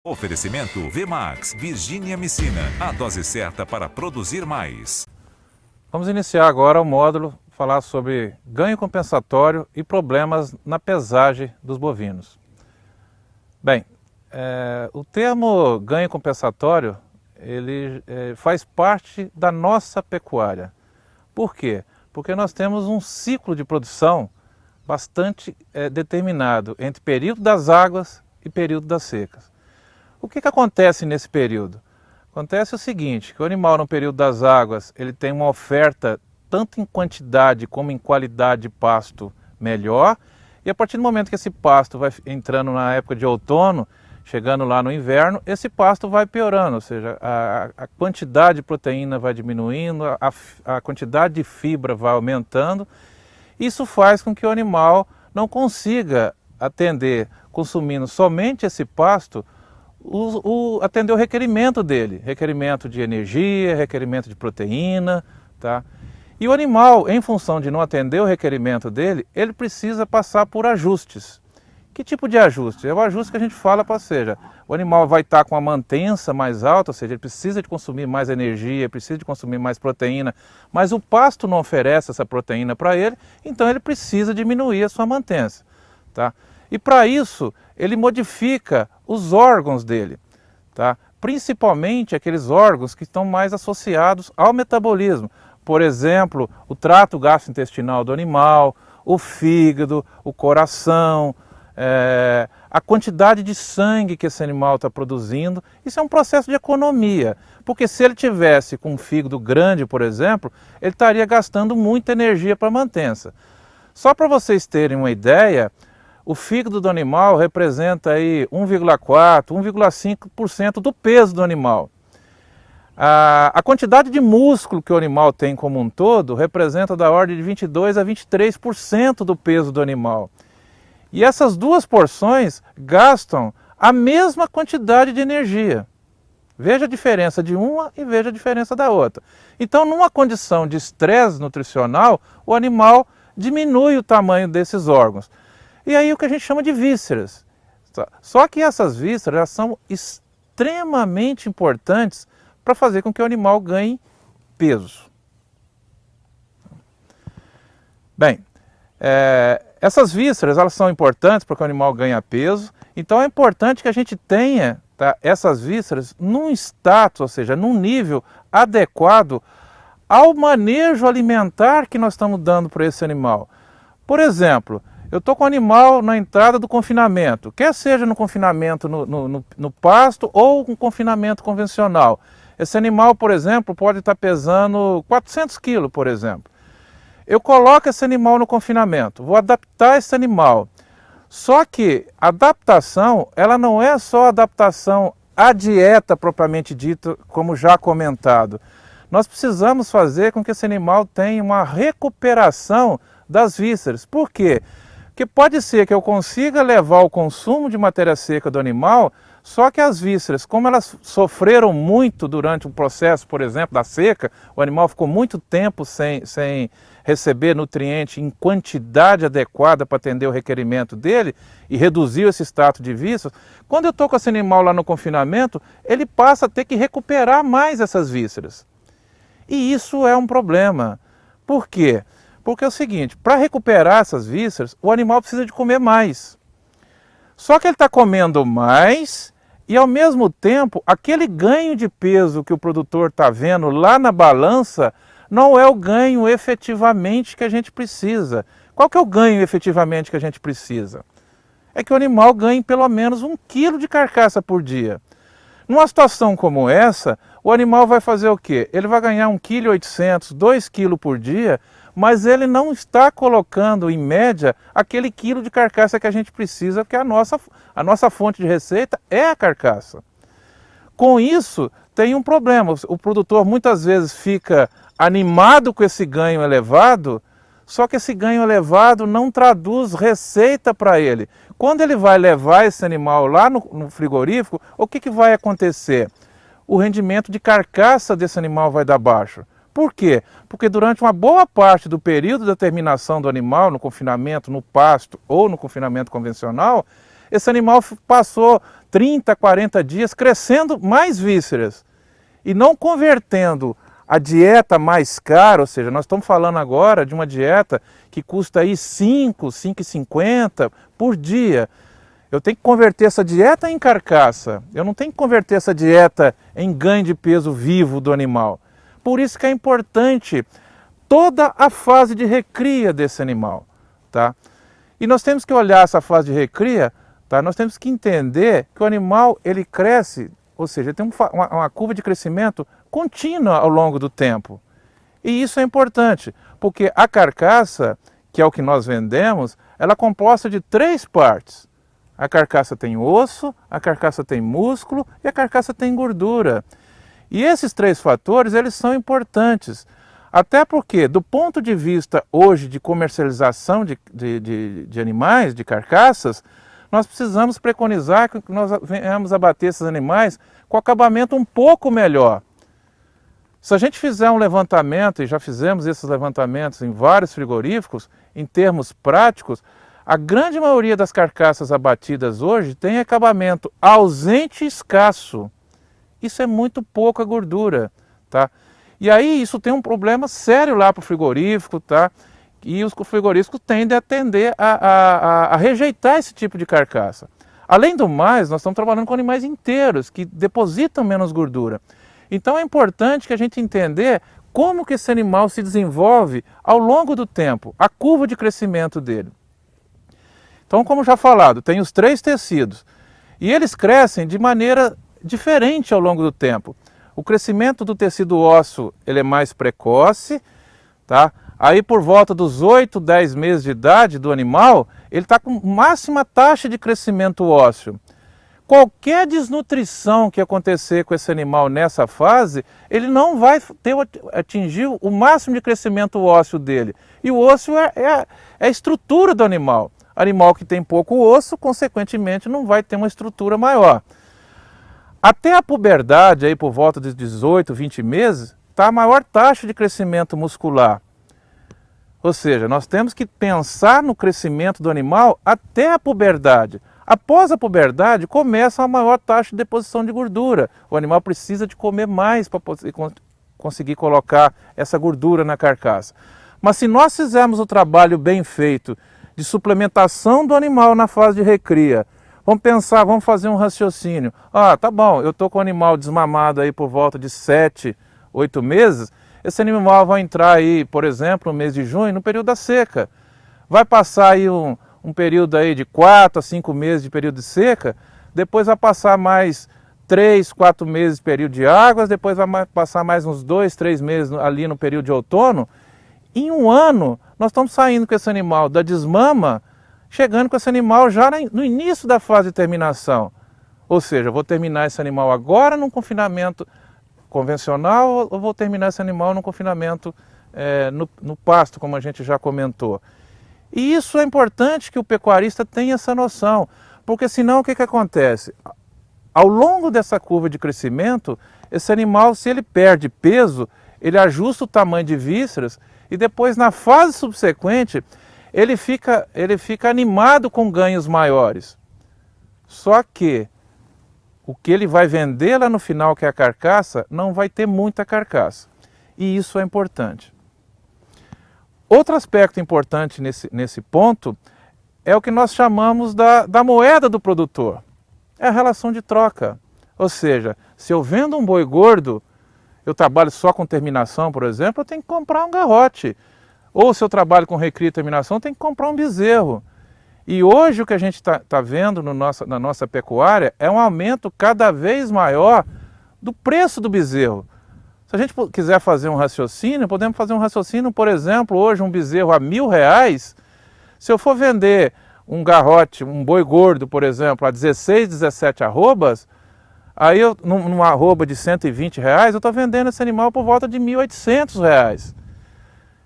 Oferecimento VMAX, Virgínia Messina, a dose certa para produzir mais. Vamos iniciar agora o módulo, falar sobre ganho compensatório e problemas na pesagem dos bovinos. Bem, o termo ganho compensatório, ele faz parte da nossa pecuária. Por quê? Porque nós temos um ciclo de produção bastante determinado entre período das águas e período das secas. O que acontece nesse período? Acontece o seguinte, que o animal no período das águas, ele tem uma oferta tanto em quantidade como em qualidade de pasto melhor, e a partir do momento que esse pasto vai entrando na época de outono, chegando lá no inverno, esse pasto vai piorando, ou seja, a quantidade de proteína vai diminuindo, a quantidade de fibra vai aumentando. Isso faz com que o animal não consiga atender, consumindo somente esse pasto, atender o requerimento dele, requerimento de energia, requerimento de proteína, tá? E o animal, em função de não atender o requerimento dele, ele precisa passar por ajustes. Que tipo de ajuste? É o ajuste que a gente fala para, seja, o animal vai estar com a mantença mais alta, ou seja, ele precisa de consumir mais energia, precisa de consumir mais proteína, mas o pasto não oferece essa proteína para ele, então ele precisa diminuir a sua mantença, tá? E para isso, ele modifica os órgãos dele, tá? Principalmente aqueles órgãos que estão mais associados ao metabolismo. Por exemplo, o trato gastrointestinal do animal, o fígado, o coração, a quantidade de sangue que esse animal está produzindo. Isso é um processo de economia, porque se ele tivesse com um fígado grande, por exemplo, ele estaria gastando muita energia para a mantença. Só para vocês terem uma ideia, o fígado do animal representa aí 1,4%, 1,5% do peso do animal. A quantidade de músculo que o animal tem como um todo representa da ordem de 22% a 23% do peso do animal. E essas duas porções gastam a mesma quantidade de energia. Veja a diferença de uma e veja a diferença da outra. Então, numa condição de estresse nutricional, o animal diminui o tamanho desses órgãos. E aí o que a gente chama de vísceras. Só que essas vísceras são extremamente importantes para fazer com que o animal ganhe peso. Bem, essas vísceras elas são importantes para que o animal ganhe peso, então é importante que a gente tenha, tá, essas vísceras num status, ou seja, num nível adequado ao manejo alimentar que nós estamos dando para esse animal. Por exemplo, eu estou com o animal na entrada do confinamento, quer seja no confinamento no pasto ou um confinamento convencional. Esse animal, por exemplo, pode estar pesando 400 quilos, por exemplo. Eu coloco esse animal no confinamento, vou adaptar esse animal. Só que a adaptação, ela não é só adaptação à dieta propriamente dita, como já comentado. Nós precisamos fazer com que esse animal tenha uma recuperação das vísceras. Por quê? Porque pode ser que eu consiga levar o consumo de matéria seca do animal, só que as vísceras, como elas sofreram muito durante o processo, por exemplo, da seca, o animal ficou muito tempo sem receber nutriente em quantidade adequada para atender o requerimento dele e reduziu esse status de vísceras, quando eu estou com esse animal lá no confinamento, ele passa a ter que recuperar mais essas vísceras. E isso é um problema. Por quê? Porque é o seguinte, para recuperar essas vísceras, o animal precisa de comer mais. Só que ele está comendo mais e, ao mesmo tempo, aquele ganho de peso que o produtor está vendo lá na balança não é o ganho efetivamente que a gente precisa. Qual que é o ganho efetivamente que a gente precisa? É que o animal ganhe pelo menos 1 quilo de carcaça por dia. Numa situação como essa, o animal vai fazer o quê? Ele vai ganhar 1,8 kg, 2 kg por dia, mas ele não está colocando, em média, aquele quilo de carcaça que a gente precisa, porque a nossa fonte de receita é a carcaça. Com isso, tem um problema. O produtor muitas vezes fica animado com esse ganho elevado, só que esse ganho elevado não traduz receita para ele. Quando ele vai levar esse animal lá no frigorífico, o que vai acontecer? O rendimento de carcaça desse animal vai dar baixo. Por quê? Porque durante uma boa parte do período da terminação do animal, no confinamento, no pasto ou no confinamento convencional, esse animal passou 30, 40 dias crescendo mais vísceras e não convertendo a dieta mais cara, ou seja, nós estamos falando agora de uma dieta que custa aí 5,50 por dia. Eu tenho que converter essa dieta em carcaça, eu não tenho que converter essa dieta em ganho de peso vivo do animal. Por isso que é importante toda a fase de recria desse animal, tá? E nós temos que olhar essa fase de recria, tá? Nós temos que entender que o animal ele cresce, ou seja, ele tem uma curva de crescimento contínua ao longo do tempo. E isso é importante, porque a carcaça, que é o que nós vendemos, ela é composta de 3 partes. A carcaça tem osso, a carcaça tem músculo e a carcaça tem gordura. E esses 3 fatores, eles são importantes. Até porque, do ponto de vista hoje de comercialização de animais, de carcaças, nós precisamos preconizar que nós venhamos abater esses animais com acabamento um pouco melhor. Se a gente fizer um levantamento, e já fizemos esses levantamentos em vários frigoríficos, em termos práticos, a grande maioria das carcaças abatidas hoje tem acabamento ausente e escasso. Isso é muito pouca gordura, tá? E aí isso tem um problema sério lá para o frigorífico, tá? E os frigoríficos tendem a tender a rejeitar esse tipo de carcaça. Além do mais, nós estamos trabalhando com animais inteiros, que depositam menos gordura. Então é importante que a gente entender como que esse animal se desenvolve ao longo do tempo, a curva de crescimento dele. Então, como já falado, tem os 3 tecidos. E eles crescem de maneira diferente ao longo do tempo. O crescimento do tecido ósseo ele é mais precoce, tá? Aí por volta dos 8, 10 meses de idade do animal, ele está com máxima taxa de crescimento ósseo. Qualquer desnutrição que acontecer com esse animal nessa fase, ele não vai atingir o máximo de crescimento ósseo dele. E o osso é a estrutura do animal. Animal que tem pouco osso, consequentemente, não vai ter uma estrutura maior. Até a puberdade, aí por volta de 18, 20 meses, está a maior taxa de crescimento muscular. Ou seja, nós temos que pensar no crescimento do animal até a puberdade. Após a puberdade, começa a maior taxa de deposição de gordura. O animal precisa de comer mais para conseguir colocar essa gordura na carcaça. Mas se nós fizermos o trabalho bem feito de suplementação do animal na fase de recria, vamos pensar, vamos fazer um raciocínio. Ah, tá bom, eu estou com o animal desmamado aí por volta de 7, 8 meses, esse animal vai entrar aí, por exemplo, no mês de junho, no período da seca. Vai passar aí um período aí de 4 a 5 meses de período de seca, depois vai passar mais 3, 4 meses de período de águas, depois vai passar mais uns 2, 3 meses ali no período de outono. Em um ano, nós estamos saindo com esse animal da desmama, chegando com esse animal já no início da fase de terminação. Ou seja, eu vou terminar esse animal agora num confinamento convencional ou vou terminar esse animal num confinamento no pasto, como a gente já comentou. E isso é importante que o pecuarista tenha essa noção, porque senão o que acontece? Ao longo dessa curva de crescimento, esse animal, se ele perde peso, ele ajusta o tamanho de vísceras e depois na fase subsequente ele fica animado com ganhos maiores. Só que o que ele vai vender lá no final, que é a carcaça, não vai ter muita carcaça. E isso é importante. Outro aspecto importante nesse ponto é o que nós chamamos da moeda do produtor. É a relação de troca. Ou seja, se eu vendo um boi gordo, eu trabalho só com terminação, por exemplo, eu tenho que comprar um garrote. Ou se eu trabalho com recria e terminação, eu tenho que comprar um bezerro. E hoje o que a gente está vendo na nossa pecuária é um aumento cada vez maior do preço do bezerro. Se a gente quiser fazer um raciocínio, podemos fazer um raciocínio, por exemplo, hoje um bezerro a R$1.000, se eu for vender um garrote, um boi gordo, por exemplo, a 16, 17 arrobas, aí numa arroba de R$120, eu estou vendendo esse animal por volta de R$1.800.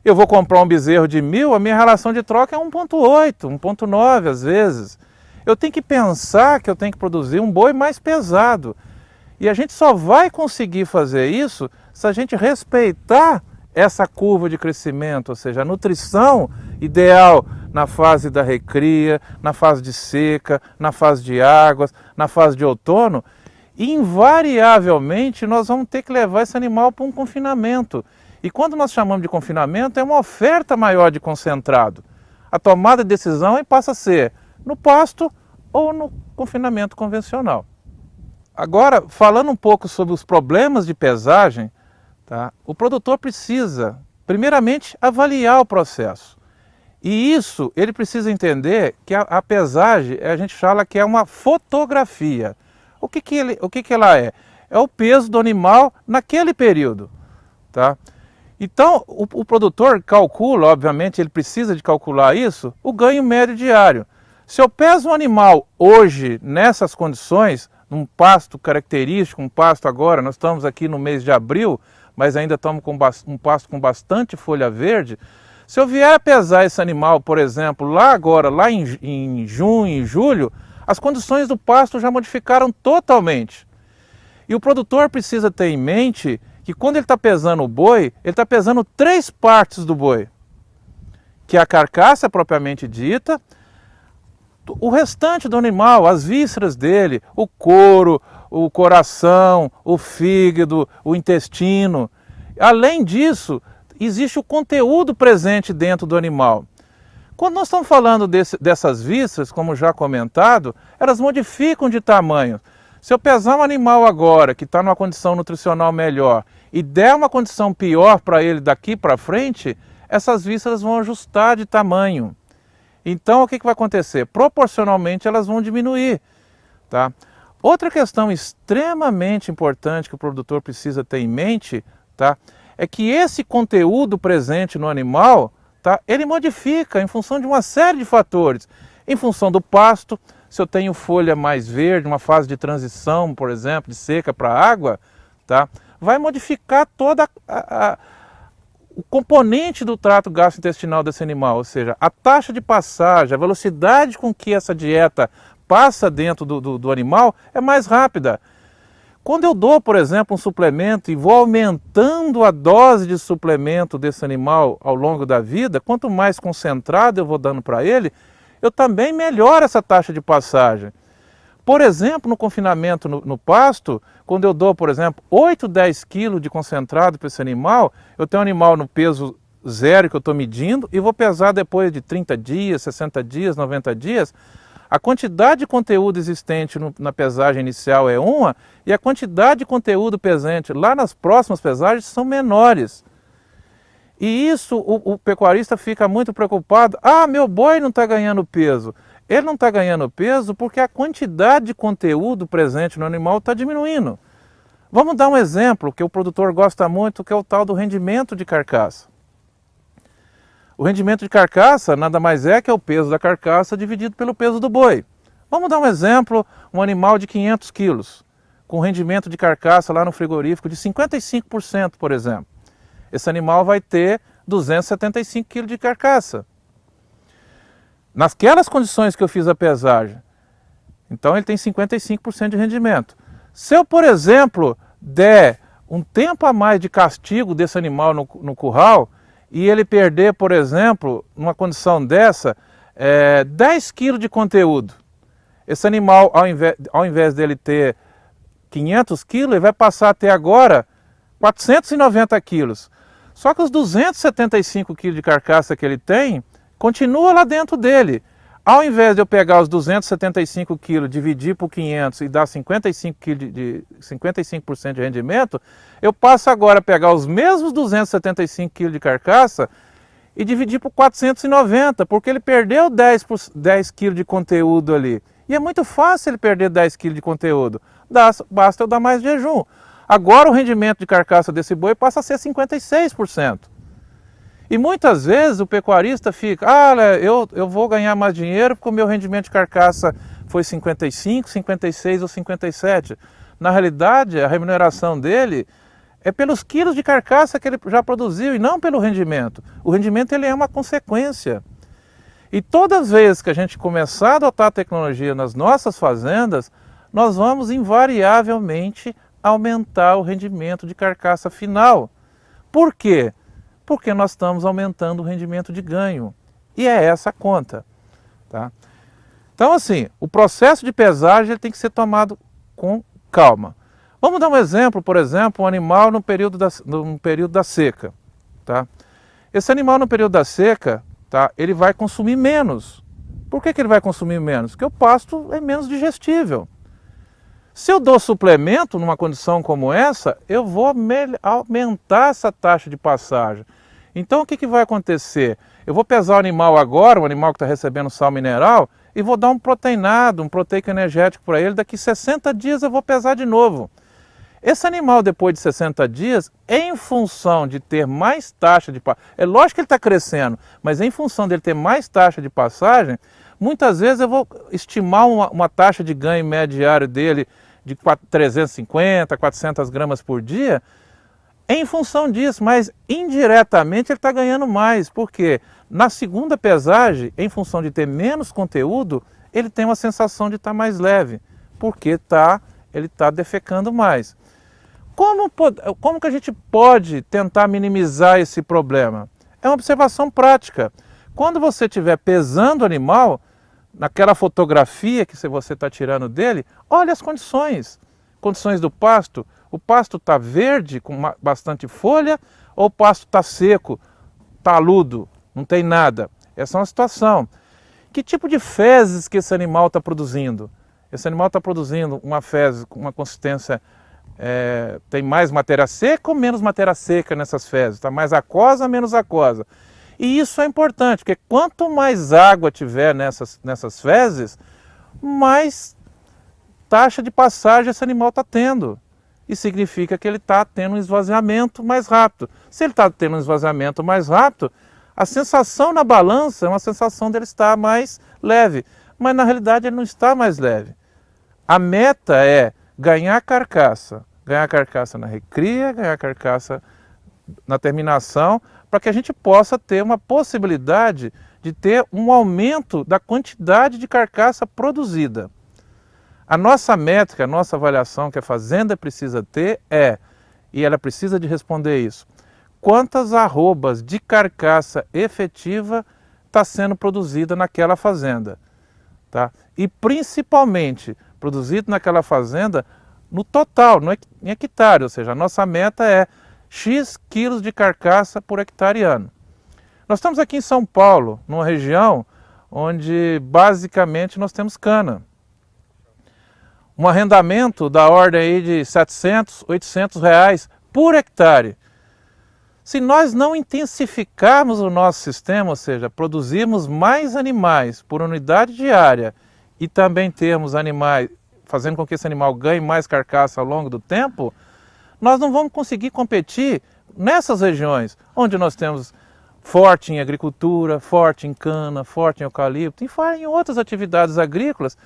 Eu vou comprar um bezerro de 1.000, a minha relação de troca é 1,8, 1,9 às vezes. Eu tenho que pensar que eu tenho que produzir um boi mais pesado. E a gente só vai conseguir fazer isso se a gente respeitar essa curva de crescimento, ou seja, a nutrição ideal na fase da recria, na fase de seca, na fase de águas, na fase de outono, invariavelmente nós vamos ter que levar esse animal para um confinamento. E quando nós chamamos de confinamento, é uma oferta maior de concentrado. A tomada de decisão aí passa a ser no pasto ou no confinamento convencional. Agora, falando um pouco sobre os problemas de pesagem, tá? O produtor precisa, primeiramente, avaliar o processo. E isso, ele precisa entender que a pesagem, a gente fala que é uma fotografia. O que ela é? É o peso do animal naquele período, tá? Então, o produtor calcula, obviamente, ele precisa de calcular isso, o ganho médio diário. Se eu peso um animal hoje, nessas condições, num pasto característico, um pasto agora, nós estamos aqui no mês de abril, mas ainda estamos com um pasto com bastante folha verde. Se eu vier a pesar esse animal, por exemplo, lá em junho, em julho, as condições do pasto já modificaram totalmente. E o produtor precisa ter em mente que quando ele está pesando o boi, ele está pesando 3 partes do boi, que é a carcaça propriamente dita, o restante do animal, as vísceras dele, o couro, o coração, o fígado, o intestino. Além disso, existe o conteúdo presente dentro do animal. Quando nós estamos falando dessas vísceras, como já comentado, elas modificam de tamanho. Se eu pesar um animal agora que está numa condição nutricional melhor e der uma condição pior para ele daqui para frente, essas vísceras vão ajustar de tamanho. Então o que vai acontecer? Proporcionalmente elas vão diminuir, tá? Outra questão extremamente importante que o produtor precisa ter em mente, tá, é que esse conteúdo presente no animal, tá, ele modifica em função de uma série de fatores. Em função do pasto, se eu tenho folha mais verde, uma fase de transição, por exemplo, de seca para água, tá, vai modificar toda o componente do trato gastrointestinal desse animal, ou seja, a taxa de passagem, a velocidade com que essa dieta passa dentro do animal é mais rápida. Quando eu dou, por exemplo, um suplemento e vou aumentando a dose de suplemento desse animal ao longo da vida, quanto mais concentrado eu vou dando para ele, eu também melhoro essa taxa de passagem. Por exemplo, no confinamento no pasto, quando eu dou, por exemplo, 8, 10 quilos de concentrado para esse animal, eu tenho um animal no peso zero que eu estou medindo e vou pesar depois de 30 dias, 60 dias, 90 dias. A quantidade de conteúdo existente na pesagem inicial é uma e a quantidade de conteúdo presente lá nas próximas pesagens são menores. E isso o pecuarista fica muito preocupado. Ah, meu boi não está ganhando peso. Ele não está ganhando peso porque a quantidade de conteúdo presente no animal está diminuindo. Vamos dar um exemplo que o produtor gosta muito, que é o tal do rendimento de carcaça. O rendimento de carcaça nada mais é que é o peso da carcaça dividido pelo peso do boi. Vamos dar um exemplo, um animal de 500 quilos, com rendimento de carcaça lá no frigorífico de 55%, por exemplo. Esse animal vai ter 275 quilos de carcaça. Naquelas condições que eu fiz a pesagem, então ele tem 55% de rendimento. Se eu, por exemplo, der um tempo a mais de castigo desse animal no curral, e ele perder, por exemplo, numa condição dessa, 10 quilos de conteúdo, esse animal, ao invés dele ter 500 quilos, ele vai passar a ter agora 490 quilos. Só que os 275 quilos de carcaça que ele tem, continua lá dentro dele. Ao invés de eu pegar os 275 quilos, dividir por 500 e dar 55% de rendimento, eu passo agora a pegar os mesmos 275 quilos de carcaça e dividir por 490, porque ele perdeu 10 quilos de conteúdo ali. E é muito fácil ele perder 10 quilos de conteúdo, basta eu dar mais jejum. Agora o rendimento de carcaça desse boi passa a ser 56%. E muitas vezes o pecuarista fica, eu vou ganhar mais dinheiro porque o meu rendimento de carcaça foi 55, 56 ou 57. Na realidade, a remuneração dele é pelos quilos de carcaça que ele já produziu e não pelo rendimento. O rendimento ele é uma consequência. E todas as vezes que a gente começar a adotar a tecnologia nas nossas fazendas, nós vamos invariavelmente aumentar o rendimento de carcaça final. Por quê? Porque nós estamos aumentando o rendimento de ganho. E é essa a conta. Tá? Então, assim, o processo de pesagem ele tem que ser tomado com calma. Vamos dar um exemplo, por exemplo, um animal no período da seca. Tá? Esse animal no período da seca, tá, ele vai consumir menos. Por que ele vai consumir menos? Porque o pasto é menos digestível. Se eu dou suplemento numa condição como essa, eu vou aumentar essa taxa de passagem. Então o que vai acontecer? Eu vou pesar o animal agora, o animal que está recebendo sal mineral, e vou dar um proteinado, um proteico energético para ele, daqui 60 dias eu vou pesar de novo. Esse animal, depois de 60 dias, em função de ter mais taxa de passagem, é lógico que ele está crescendo, mas em função dele ter mais taxa de passagem, muitas vezes eu vou estimar uma taxa de ganho médio diário dele de 350, 400 gramas por dia, em função disso, mas indiretamente ele está ganhando mais, porque na segunda pesagem, em função de ter menos conteúdo, ele tem uma sensação de estar mais leve, porque ele está defecando mais. Como que a gente pode tentar minimizar esse problema? É uma observação prática. Quando você estiver pesando o animal, naquela fotografia que você está tirando dele, olha as condições. Condições do pasto. O pasto está verde, com bastante folha, ou o pasto está seco, taludo, não tem nada. Essa é uma situação. Que tipo de fezes que esse animal está produzindo? Esse animal está produzindo uma fezes com uma consistência, tem mais matéria seca ou menos matéria seca nessas fezes? Está mais aquosa ou menos aquosa? E isso é importante, porque quanto mais água tiver nessas fezes, mais taxa de passagem esse animal está tendo. E significa que ele está tendo um esvaziamento mais rápido. Se ele está tendo um esvaziamento mais rápido, a sensação na balança é uma sensação dele estar mais leve. Mas na realidade ele não está mais leve. A meta é ganhar carcaça na recria, ganhar carcaça na terminação, para que a gente possa ter uma possibilidade de ter um aumento da quantidade de carcaça produzida. A nossa métrica, a nossa avaliação que a fazenda precisa ter e ela precisa de responder isso, quantas arrobas de carcaça efetiva está sendo produzida naquela fazenda. Tá? E principalmente produzido naquela fazenda no total, em hectare, ou seja, a nossa meta é X quilos de carcaça por hectare ano. Nós estamos aqui em São Paulo, numa região onde basicamente nós temos cana. Um arrendamento da ordem aí de 700, 800 reais por hectare. Se nós não intensificarmos o nosso sistema, ou seja, produzirmos mais animais por unidade diária e também termos animais, fazendo com que esse animal ganhe mais carcaça ao longo do tempo, nós não vamos conseguir competir nessas regiões onde nós temos forte em agricultura, forte em cana, forte em eucalipto e em outras atividades agrícolas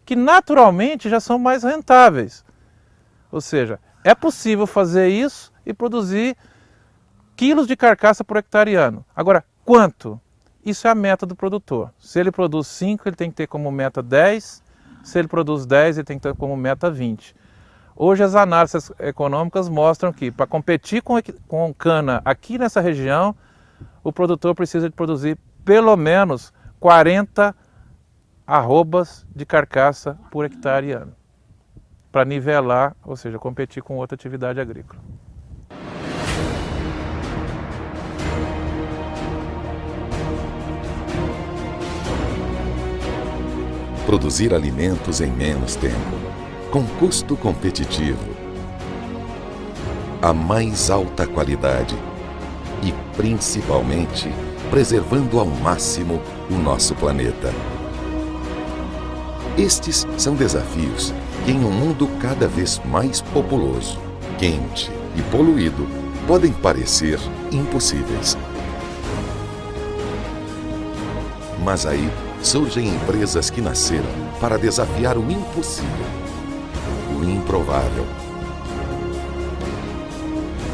que naturalmente já são mais rentáveis. Ou seja, é possível fazer isso e produzir quilos de carcaça por hectare ano. Agora, quanto? Isso é a meta do produtor. Se ele produz 5, ele tem que ter como meta 10. Se ele produz 10, ele tem que ter como meta 20. Hoje as análises econômicas mostram que para competir com cana aqui nessa região, o produtor precisa de produzir pelo menos 40 arrobas de carcaça por hectare ano, para nivelar, ou seja, competir com outra atividade agrícola. Produzir alimentos em menos tempo, com custo competitivo, a mais alta qualidade e, principalmente, preservando ao máximo o nosso planeta. Estes são desafios que, em um mundo cada vez mais populoso, quente e poluído, podem parecer impossíveis. Mas aí surgem empresas que nasceram para desafiar o impossível, o improvável.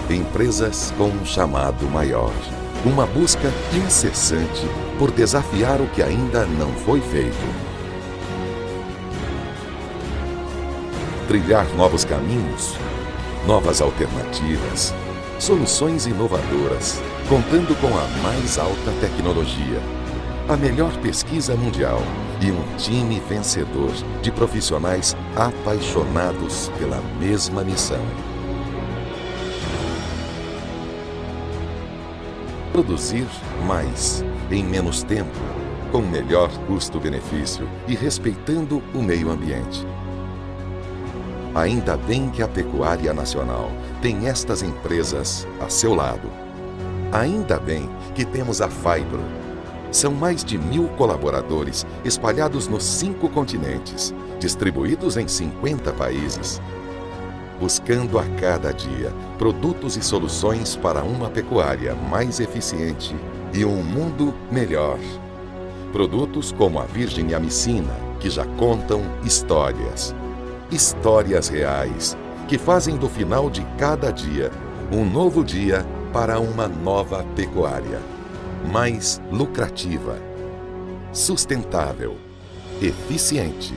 Empresas com um chamado maior, uma busca incessante por desafiar o que ainda não foi feito. Trilhar novos caminhos, novas alternativas, soluções inovadoras, contando com a mais alta tecnologia, a melhor pesquisa mundial e um time vencedor de profissionais apaixonados pela mesma missão. Produzir mais, em menos tempo, com melhor custo-benefício e respeitando o meio ambiente. Ainda bem que a Pecuária Nacional tem estas empresas a seu lado. Ainda bem que temos a Fibro. São mais de 1.000 colaboradores espalhados nos 5 continentes, distribuídos em 50 países, buscando a cada dia produtos e soluções para uma pecuária mais eficiente e um mundo melhor. Produtos como a Virgem Amicina, que já contam histórias. Histórias reais, que fazem do final de cada dia um novo dia para uma nova pecuária. Mais lucrativa, sustentável, eficiente.